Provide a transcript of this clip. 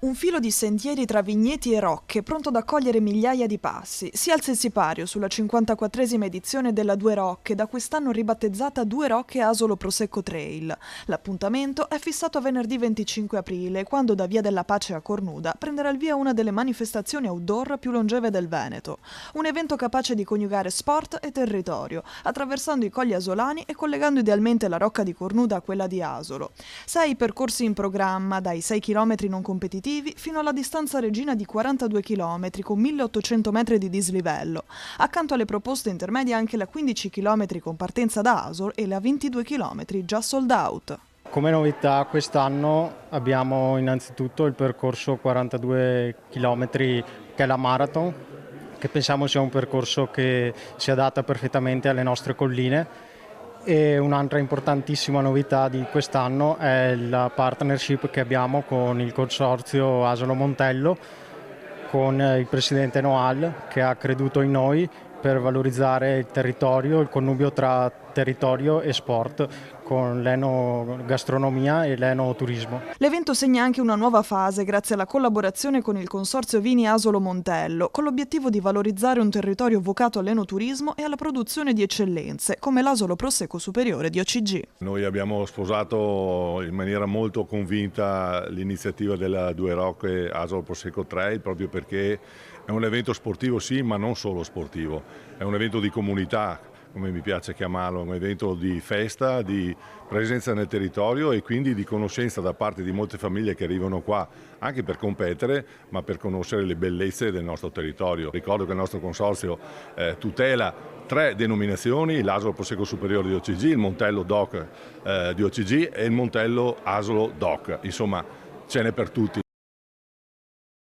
Un filo di sentieri tra vigneti e rocche, pronto ad accogliere migliaia di passi. Si alza il sipario sulla 54esima edizione della Due Rocche, da quest'anno ribattezzata Due Rocche Asolo Prosecco Trail. L'appuntamento è fissato a venerdì 25 aprile, quando da Via della Pace a Cornuda prenderà il via una delle manifestazioni outdoor più longeve del Veneto. Un evento capace di coniugare sport e territorio, attraversando i colli asolani e collegando idealmente la rocca di Cornuda a quella di Asolo. 6 percorsi in programma, dai 6 km non competitivi fino alla distanza regina di 42 km con 1800 metri di dislivello. Accanto alle proposte intermedie anche la 15 km con partenza da Asolo e la 22 km già sold out. Come novità quest'anno abbiamo innanzitutto il percorso 42 km che è la Marathon, che pensiamo sia un percorso che si adatta perfettamente alle nostre colline. E un'altra importantissima novità di quest'anno è la partnership che abbiamo con il consorzio Asolo Montello, con il presidente Noal che ha creduto in noi per valorizzare il territorio, il connubio tra territorio e sport, con l'enogastronomia e l'enoturismo. L'evento segna anche una nuova fase grazie alla collaborazione con il Consorzio Vini Asolo Montello, con l'obiettivo di valorizzare un territorio vocato all'enoturismo e alla produzione di eccellenze, come l'Asolo Prosecco Superiore di OCG. Noi abbiamo sposato in maniera molto convinta l'iniziativa della Due Rocche Asolo Prosecco Trail, proprio perché è un evento sportivo sì, ma non solo sportivo, è un evento di comunità, come mi piace chiamarlo, un evento di festa, di presenza nel territorio e quindi di conoscenza da parte di molte famiglie che arrivano qua anche per competere, ma per conoscere le bellezze del nostro territorio. Ricordo che il nostro consorzio tutela 3 denominazioni: l'Asolo Prosecco Superiore di OCG, il Montello DOC di OCG e il Montello Asolo DOC. Insomma, ce n'è per tutti.